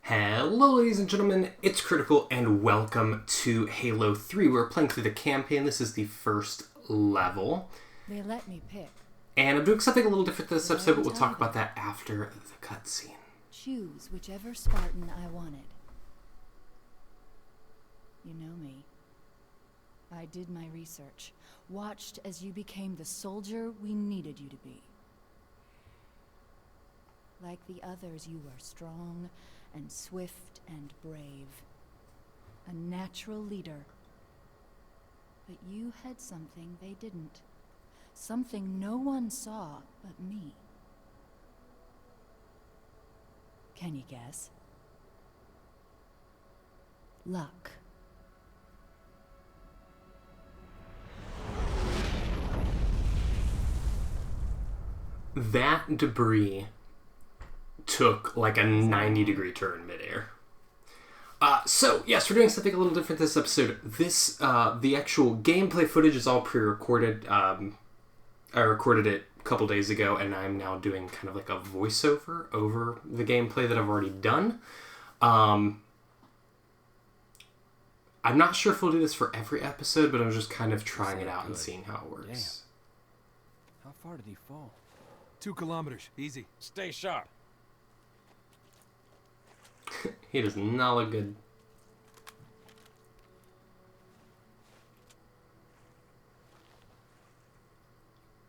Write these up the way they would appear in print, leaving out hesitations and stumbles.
Hello ladies and gentlemen, it's Critical and welcome to Halo 3. We're playing through the campaign. This is the first level. They let me pick. And I'm doing something a little different this episode, but we'll talk about that after the cutscene. Choose whichever Spartan I wanted. You know me. I did my research, watched as you became the soldier we needed you to be. Like the others, you were strong and swift and brave. A natural leader. But you had something they didn't. Something no one saw but me. Can you guess? Luck. That debris took like a 90-degree turn midair. So, yes, we're doing something a little different this episode. The actual gameplay footage is all pre-recorded. I recorded it a couple days ago, and I'm now doing kind of like a voiceover over the gameplay that I've already done. I'm not sure if we'll do this for every episode, but I'm just kind of trying it out and seeing how it works. Damn. How far did he fall? 2 kilometers. Easy. Stay sharp. He does not look good.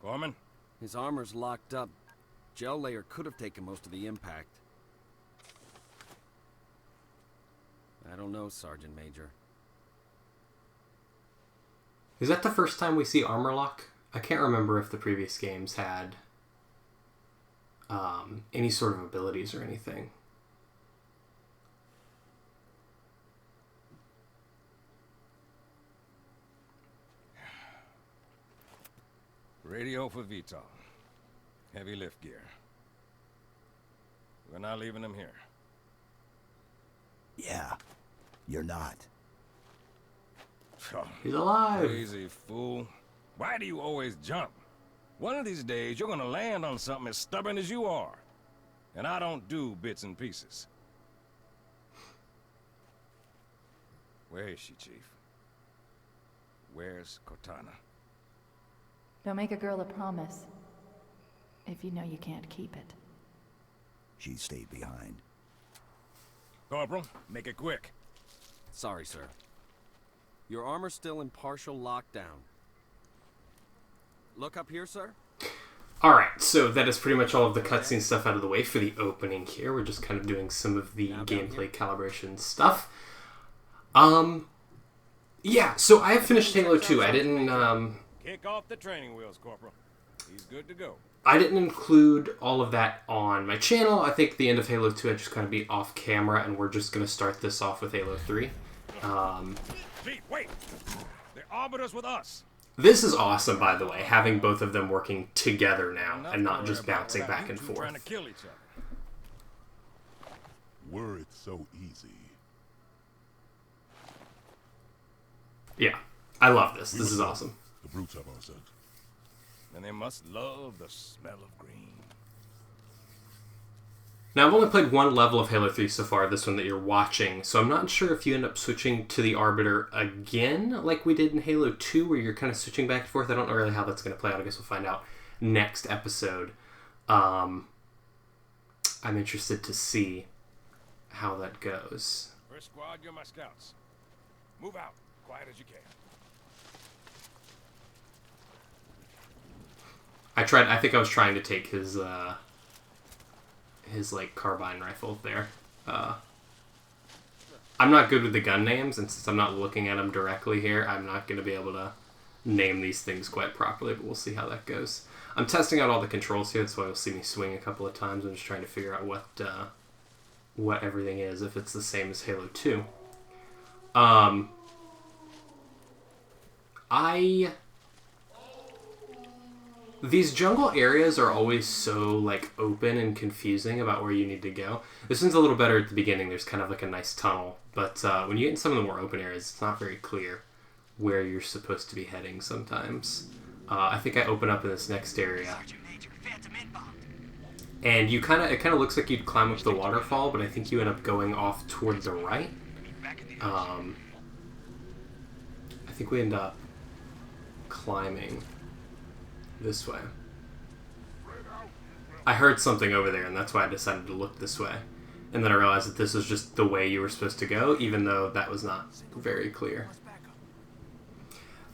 Gorman? His armor's locked up. Gel layer could have taken most of the impact. I don't know, Sergeant Major. Is that the first time we see armor lock? I can't remember if the previous games had any sort of abilities or anything. Radio for Vital. Heavy lift gear. We're not leaving him here. Yeah, you're not. He's alive! Crazy fool. Why do you always jump? One of these days, you're gonna land on something as stubborn as you are. And I don't do bits and pieces. Where is she, Chief? Where's Cortana? Don't make a girl a promise if you know you can't keep it. She stayed behind. Corporal, make it quick. Sorry, sir. Your armor's still in partial lockdown. Look up here, sir. Alright, so that is pretty much all of the cutscene stuff out of the way for the opening here. We're just kind of doing some of the gameplay calibration stuff. Yeah, so I have finished Halo 2. I didn't, Kick off the training wheels, Corporal. He's good to go. I didn't include all of that on my channel. I think the end of Halo 2 I'd just kind of be off camera, and we're just going to start this off with Halo 3. Chief, wait! The Arbiter's with us. This is awesome, by the way, having both of them working together now, and not just bouncing back and forth. Trying to kill each other. Were it so easy. Yeah, I love this. This is awesome. The brutes have our scent. And they must love the smell of green. Now, I've only played one level of Halo 3 so far, this one that you're watching, so I'm not sure if you end up switching to the Arbiter again, like we did in Halo 2, where you're kind of switching back and forth. I don't know really how that's going to play out. I guess we'll find out next episode. I'm interested to see how that goes. First squad, you're my scouts. Move out, quiet as you can. I think I was trying to take his like carbine rifle there. I'm not good with the gun names, and since I'm not looking at them directly here, I'm not going to be able to name these things quite properly, but we'll see how that goes. I'm testing out all the controls here, that's why you'll see me swing a couple of times. I'm just trying to figure out what everything is, if it's the same as Halo 2. These jungle areas are always so, like, open and confusing about where you need to go. This one's a little better at the beginning. There's kind of like a nice tunnel. But when you get in some of the more open areas, it's not very clear where you're supposed to be heading sometimes. I think I open up in this next area. And it kind of looks like you'd climb up the waterfall, but I think you end up going off toward the right. I think we end up climbing this way. I heard something over there, and that's why I decided to look this way. And then I realized that this was just the way you were supposed to go, even though that was not very clear.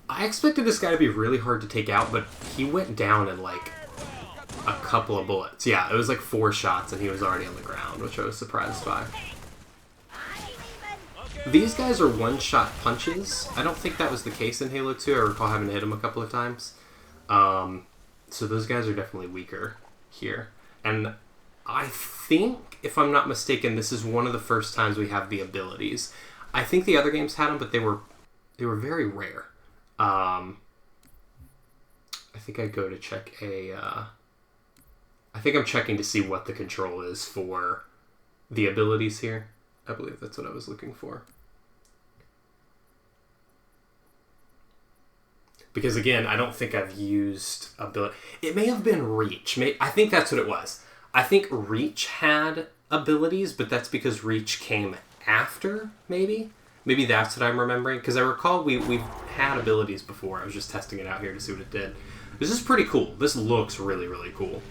I expected this guy to be really hard to take out, but he went down in like a couple of bullets. Yeah, it was like 4 shots and he was already on the ground, which I was surprised by. These guys are one-shot punches. I don't think that was the case in Halo 2. I recall having to hit them a couple of times. So those guys are definitely weaker here. And I think, if I'm not mistaken, this is one of the first times we have the abilities. I think the other games had them, but they were very rare. I think I go to check I think I'm checking to see what the control is for the abilities here. I believe that's what I was looking for. Because again, I don't think I've used ability. It may have been Reach. I think that's what it was. I think Reach had abilities, but that's because Reach came after, maybe? Maybe that's what I'm remembering. Because I recall we've had abilities before. I was just testing it out here to see what it did. This is pretty cool. This looks really, really cool.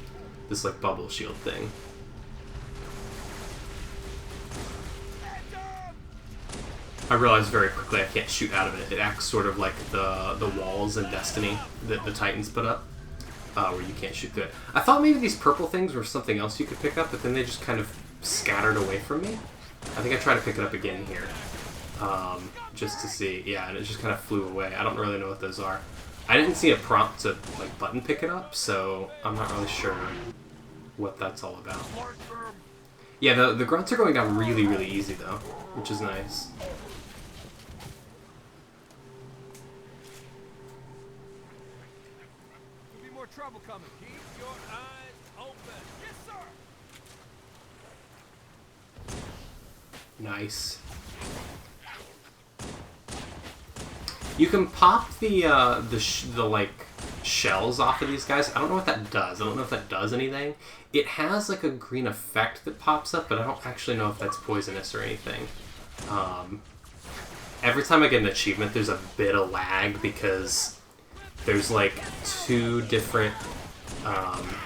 This, like, bubble shield thing. I realized very quickly I can't shoot out of it. It acts sort of like the walls in Destiny that the Titans put up, where you can't shoot through it. I thought maybe these purple things were something else you could pick up, but then they just kind of scattered away from me. I think I tried to pick it up again here, just to see. Yeah, and it just kind of flew away. I don't really know what those are. I didn't see a prompt to, like, button pick it up, so I'm not really sure what that's all about. Yeah, the grunts are going down really, really easy, though, which is nice. Could be more trouble coming. Keep your eyes open. Yes, sir. Nice. You can pop the like shells off of these guys. I don't know what that does. I don't know if that does anything. It has like a green effect that pops up, but I don't actually know if that's poisonous or anything. Every time I get an achievement, there's a bit of lag because there's like 2 different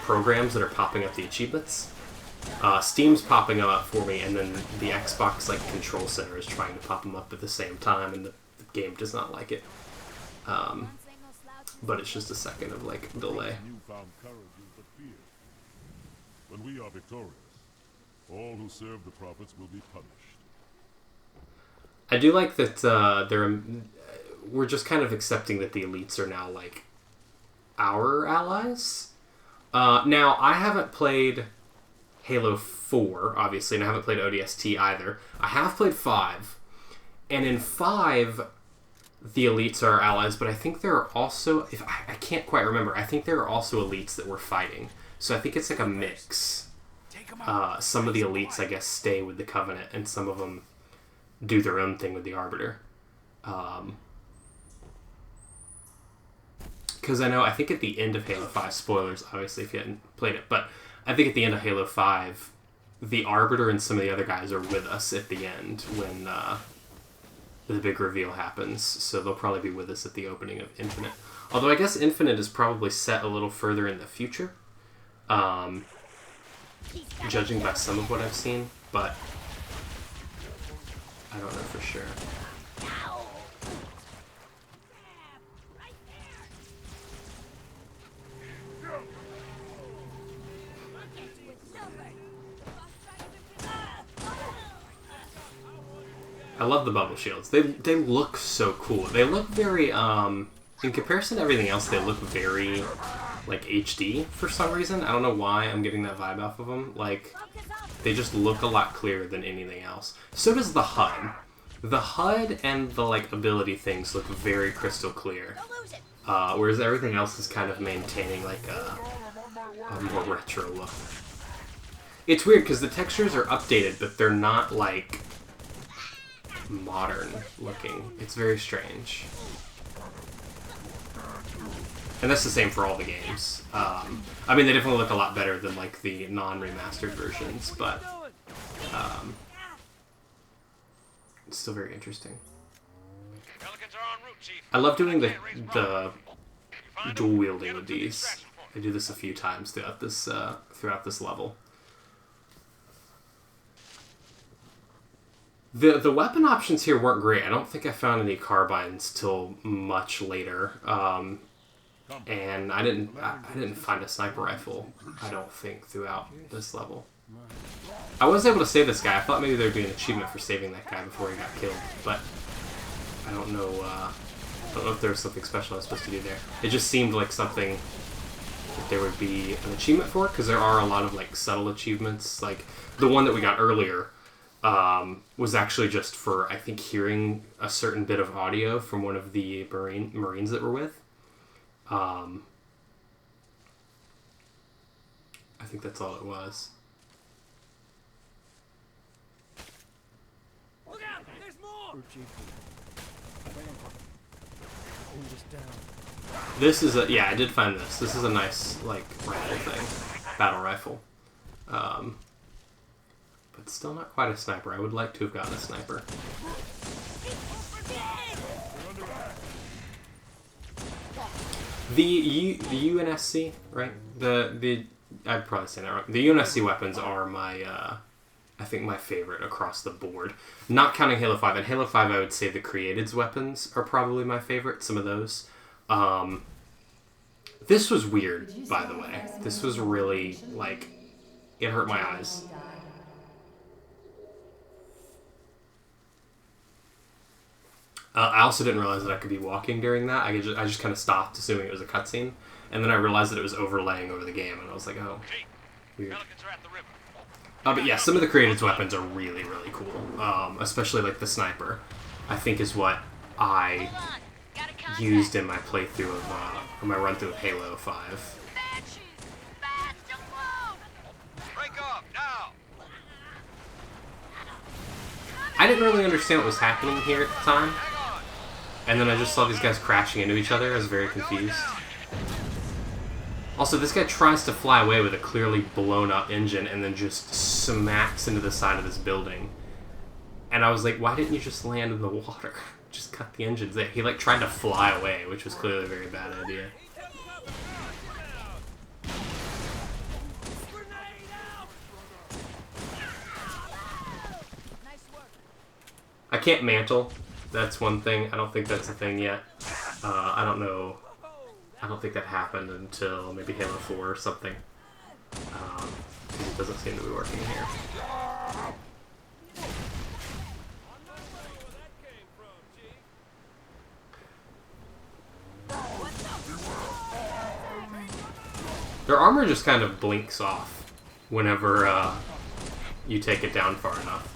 programs that are popping up the achievements. Steam's popping them up for me, and then the Xbox like Control Center is trying to pop them up at the same time, and the game does not like it. But it's just a second of like delay. Newfound courage is but fear. When we are victorious, all who serve the prophets will be punished. I do like that we're just kind of accepting that the elites are now like our allies. Now I haven't played Halo 4, obviously, and I haven't played ODST either. I have played 5, and in 5, the elites are our allies, but I think there are also, I can't quite remember, I think there are also elites that we're fighting. So I think it's like a mix. Some of the elites, I guess, stay with the Covenant, and some of them do their own thing with the Arbiter. Because I think at the end of Halo 5, spoilers, obviously, if you hadn't played it, but I think at the end of Halo 5, the Arbiter and some of the other guys are with us at the end when the big reveal happens, so they'll probably be with us at the opening of Infinite. Although I guess Infinite is probably set a little further in the future, judging by some of what I've seen, but I don't know for sure. I love the bubble shields. They look so cool. They look very, in comparison to everything else, they look very, like, HD for some reason. I don't know why I'm getting that vibe off of them. Like, they just look a lot clearer than anything else. So does the HUD. The HUD and the, like, ability things look very crystal clear. Whereas everything else is kind of maintaining, like, a more retro look. It's weird, because the textures are updated, but they're not, like, modern looking. It's very strange. And that's the same for all the games. I mean, they definitely look a lot better than like the non-remastered versions, but it's still very interesting. Pelicans are en route, Chief. I love doing the You find dual them? wielding Get with them to the these. extraction point. I do this a few times throughout this level. The weapon options here weren't great. I don't think I found any carbines till much later, and I didn't find a sniper rifle. I don't think throughout this level. I was able to save this guy. I thought maybe there would be an achievement for saving that guy before he got killed, but I don't know. I don't know if there was something special I was supposed to do there. It just seemed like something that there would be an achievement for, because there are a lot of like subtle achievements. Like the one that we got earlier was actually just for, I think, hearing a certain bit of audio from one of the Marines that we're with. I think that's all it was. Look out! There's more! Hold us down. This is a, yeah, I did find this. This is a nice, like, rifle thing. Battle rifle. But still not quite a sniper. I would like to have gotten a sniper. The UNSC, right? I'd probably say that wrong. The UNSC weapons are my, I think my favorite across the board. Not counting Halo 5. In Halo 5, I would say the Created's weapons are probably my favorite. Some of those. This was weird, by the way. This was really, like, it hurt my eyes. I also didn't realize that I could be walking during that. I just kind of stopped, assuming it was a cutscene, and then I realized that it was overlaying over the game, and I was like, oh, weird. Pelicans are at the river. But yeah, some of the Created's weapons are really, really cool. Especially like the sniper, I think is what I used in my playthrough of, or my run through of Halo 5. Break off now. I didn't really understand what was happening here at the time. And then I just saw these guys crashing into each other. I was very confused. Also, this guy tries to fly away with a clearly blown up engine and then just smacks into the side of this building. And I was like, why didn't you just land in the water? Just cut the engines there. He like tried to fly away, which was clearly a very bad idea. I can't mantle. That's one thing. I don't think that's a thing yet. I don't know. I don't think that happened until maybe Halo 4 or something. It doesn't seem to be working here. Their armor just kind of blinks off whenever you take it down far enough.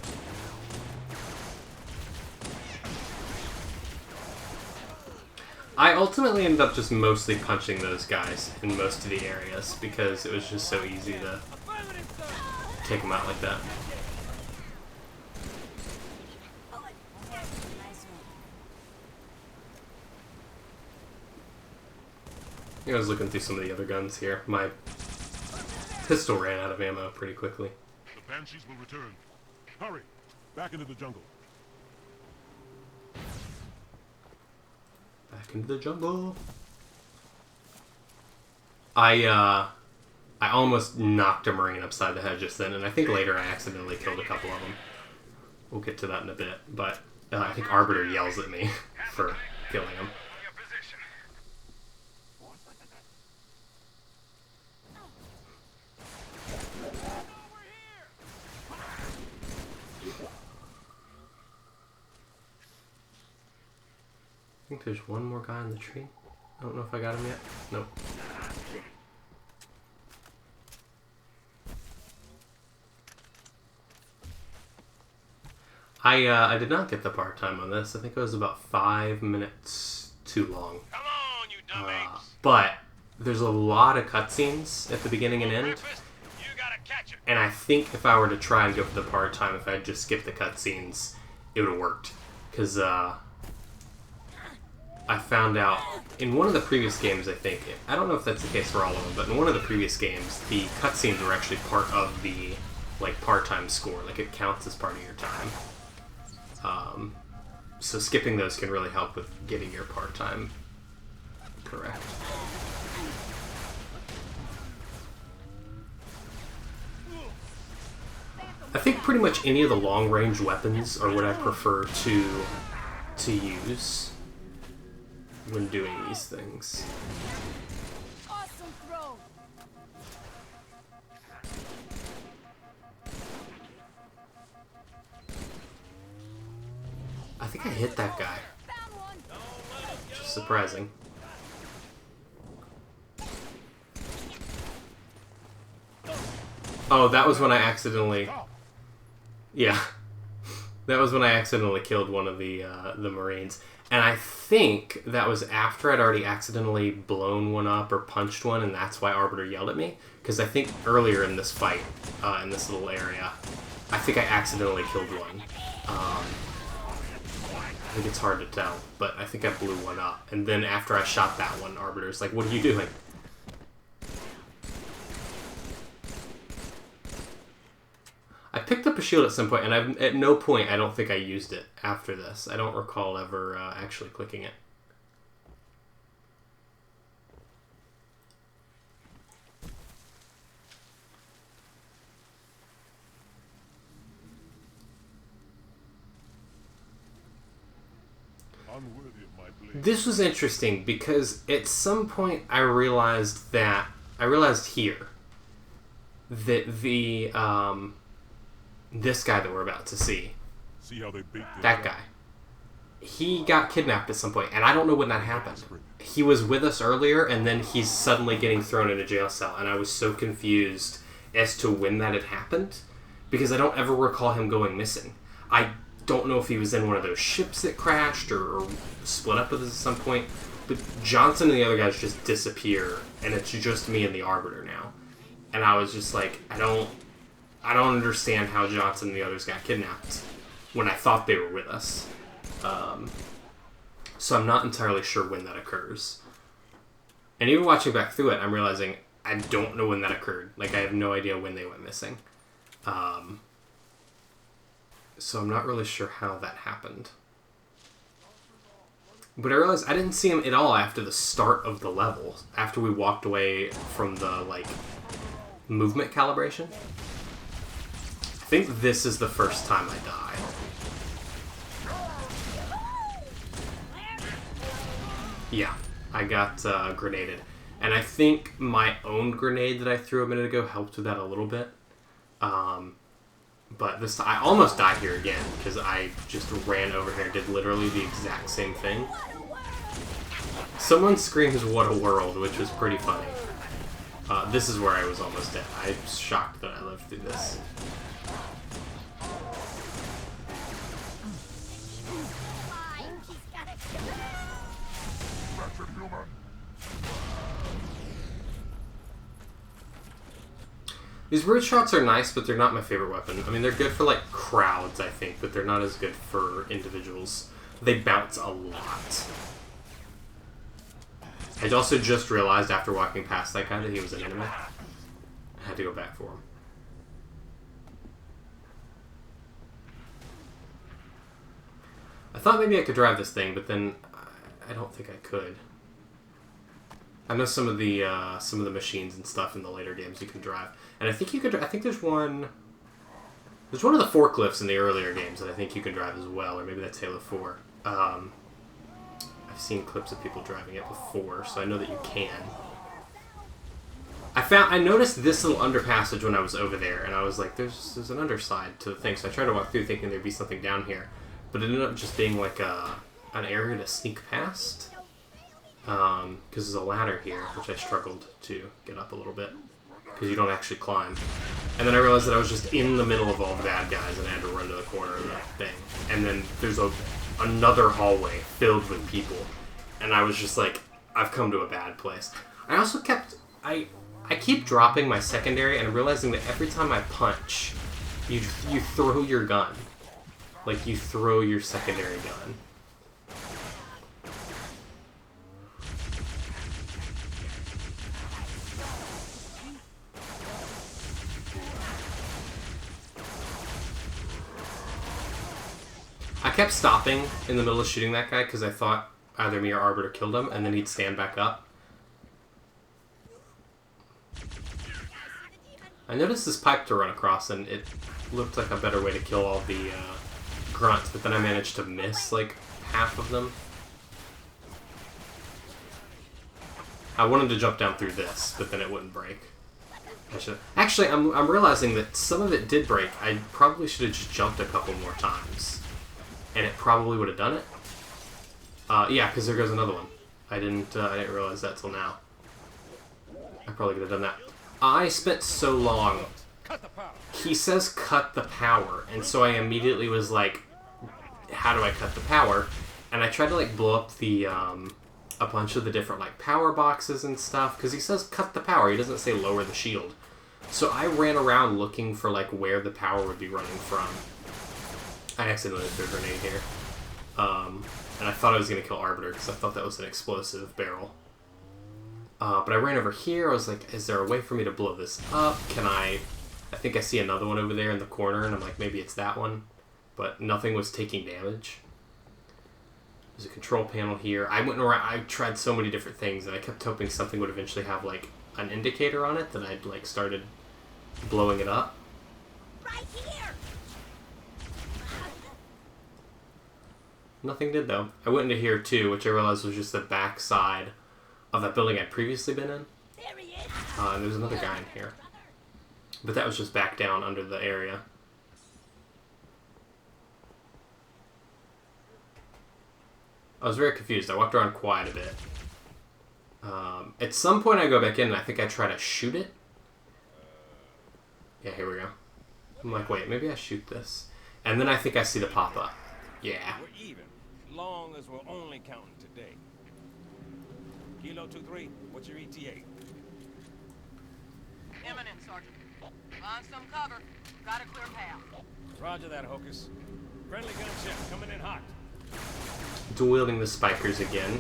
I ultimately ended up just mostly punching those guys in most of the areas because it was just so easy to take them out like that. I was looking through some of the other guns here. My pistol ran out of ammo pretty quickly. The Banshees will return. Hurry! Back into the jungle. Back into the jungle. I almost knocked a Marine upside the head just then, and I think later I accidentally killed a couple of them. We'll get to that in a bit, but I think Arbiter yells at me for killing him. I think there's one more guy in the tree. I don't know if I got him yet. Nope. I did not get the part time on this. I think it was about 5 minutes too long. Come on, you dumbass. But there's a lot of cutscenes at the beginning and end. You gotta catch it. And I think if I were to try and go for the part time, if I had just skipped the cutscenes, it would have worked. Because I found out in one of the previous games, I think, I don't know if that's the case for all of them, but in one of the previous games, the cutscenes were actually part of the, like, part-time score. Like, it counts as part of your time. So skipping those can really help with getting your part-time correct. I think pretty much any of the long-range weapons are what I prefer to use when doing these things. Awesome throw. I think I hit that guy. Found one. Which is surprising. Oh, that was when I accidentally... Yeah. That was when I accidentally killed one of the Marines. And I think that was after I'd already accidentally blown one up or punched one, and that's why Arbiter yelled at me. Because I think earlier in this fight, in this little area, I think I accidentally killed one. I think it's hard to tell, but I think I blew one up. And then after I shot that one, Arbiter's like, "What are you doing?" I picked up a shield at some point, and at no point I don't think I used it after this. I don't recall ever actually clicking it. Unworthy of my blade. This was interesting because at some point I realized here that the this guy that we're about to see, See how they bait their that guy, he got kidnapped at some point, and I don't know when that happened. He was with us earlier, and then he's suddenly getting thrown in a jail cell, and I was so confused as to when that had happened, because I don't ever recall him going missing. I don't know if he was in one of those ships that crashed or split up with us at some point, but Johnson and the other guys just disappear, and it's just me and the Arbiter now. And I was just like, I don't understand how Johnson and the others got kidnapped when I thought they were with us. So I'm not entirely sure when that occurs. And even watching back through it, I'm realizing I don't know when that occurred. Like, I have no idea when they went missing. So I'm not really sure how that happened. But I realized I didn't see him at all after the start of the level. After we walked away from the, like, movement calibration. I think this is the first time I die. Yeah, I got grenaded. And I think my own grenade that I threw a minute ago helped with that a little bit. But this time, I almost died here again, because I just ran over here and did literally the exact same thing. Someone screams, "What a world," which was pretty funny. This is where I was almost dead. I'm shocked that I lived through this. These bird shots are nice, but they're not my favorite weapon. I mean, they're good for, like, crowds, I think, but they're not as good for individuals. They bounce a lot. I also just realized after walking past that guy that he was an enemy. I had to go back for him. I thought maybe I could drive this thing, but then I don't think I could. I know some of the machines and stuff in the later games you can drive, and I think you could. I think there's one. There's one of the forklifts in the earlier games that I think you can drive as well, or maybe that's Halo 4. I've seen clips of people driving it before, so I know that you can. I noticed this little underpassage when I was over there, and I was like, "There's an underside to the thing." So I tried to walk through, thinking there'd be something down here, but it ended up just being like an area to sneak past. Because there's a ladder here, which I struggled to get up a little bit, because you don't actually climb. And then I realized that I was just in the middle of all the bad guys, and I had to run to the corner of that thing. And then there's another hallway filled with people, and I was just like, I've come to a bad place. I also I keep dropping my secondary, and I'm realizing that every time I punch, you throw your gun. Like, you throw your secondary gun. I kept stopping in the middle of shooting that guy because I thought either me or Arbiter killed him, and then he'd stand back up. I noticed this pipe to run across, and it looked like a better way to kill all the grunts, but then I managed to miss like half of them. I wanted to jump down through this, but then it wouldn't break. Actually, I'm realizing that some of it did break. I probably should have just jumped a couple more times, and it probably would have done it. Yeah, because there goes another one. I didn't realize that till now. I probably could have done that. I spent so long. He says cut the power, and so I immediately was like, how do I cut the power? And I tried to like blow up the a bunch of the different like power boxes and stuff, because he says cut the power. He doesn't say lower the shield. So I ran around looking for like where the power would be running from. I accidentally threw a grenade here. And I thought I was going to kill Arbiter because I thought that was an explosive barrel. But I ran over here. I was like, is there a way for me to blow this up? Can I think I see another one over there in the corner, and I'm like, maybe it's that one. But nothing was taking damage. There's a control panel here. I went around, I tried so many different things, and I kept hoping something would eventually have like an indicator on it that I'd like started blowing it up. Right here. Nothing did though. I went into here too, which I realized was just the back side of that building I'd previously been in. There he is. And there's another guy in here. But that was just back down under the area. I was very confused. I walked around quite a bit. At some point I go back in and I think I try to shoot it. Yeah, here we go. I'm like, wait, maybe I shoot this. And then I think I see the pop-up. Yeah. We're even, long as we're only counting today. Kilo 2-3, what's your ETA? Imminent, Sergeant. Find some cover. Got a clear path. Roger that, Hocus. Friendly gunship coming in hot. Dual-wielding the spikers again.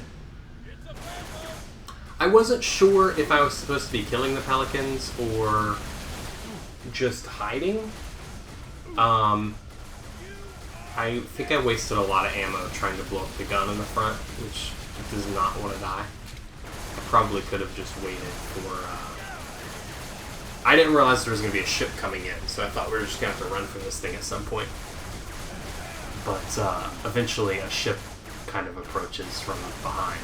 I wasn't sure if I was supposed to be killing the pelicans or just hiding. I think I wasted a lot of ammo trying to blow up the gun in the front, which does not want to die. I probably could have just waited for... I didn't realize there was going to be a ship coming in, so I thought we were just going to have to run from this thing at some point. But eventually a ship kind of approaches from behind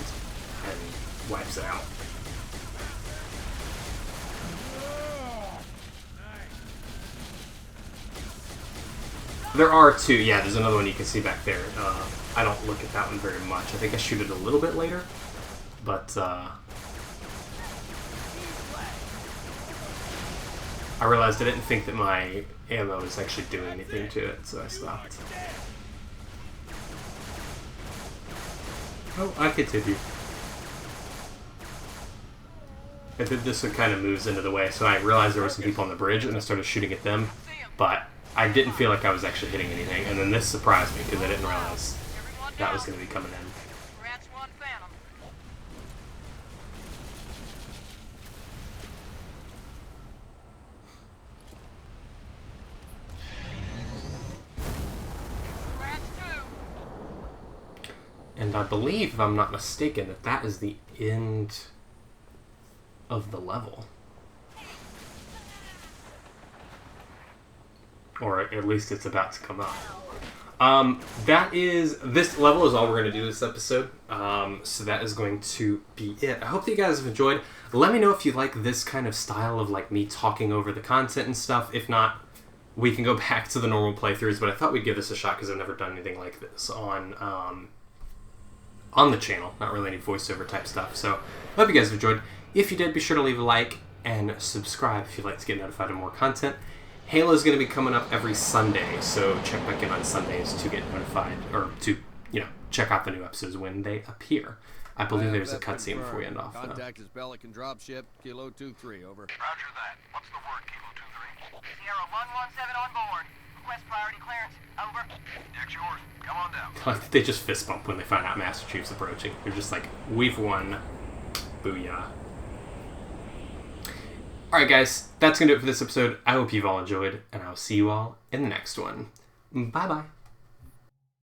and wipes it out. There are two. Yeah, there's another one you can see back there. I don't look at that one very much. I think I shoot it a little bit later. But I realized I didn't think that my ammo was actually doing anything to it, so I stopped. Oh, I continue. I did this one kind of moves into the way, so I realized there were some people on the bridge, and I started shooting at them, but I didn't feel like I was actually hitting anything, and then this surprised me, because I didn't realize that was going to be coming in. Scratch one phantom. Scratch two. And I believe, if I'm not mistaken, that that is the end of the level. Or at least it's about to come up. This level is all we're going to do this episode. So that is going to be it. I hope that you guys have enjoyed. Let me know if you like this kind of style of like me talking over the content and stuff. If not, we can go back to the normal playthroughs, but I thought we'd give this a shot because I've never done anything like this on the channel. Not really any voiceover type stuff. So I hope you guys have enjoyed. If you did, be sure to leave a like and subscribe if you'd like to get notified of more content. Halo is going to be coming up every Sunday, so check back in on Sundays to get notified, or to, check out the new episodes when they appear. I believe there's a cutscene before we end off, though. Contact is Pelican dropship, Kilo 2-3, over. Roger that. What's the word, Kilo 2-3? Sierra 117 on board. Request priority clearance. Over. Deck's yours. Come on down. They just fist bump when they find out Master Chief's approaching. They're just like, we've won. Booyah. Alright guys, that's going to do it for this episode. I hope you've all enjoyed, and I'll see you all in the next one. Bye-bye.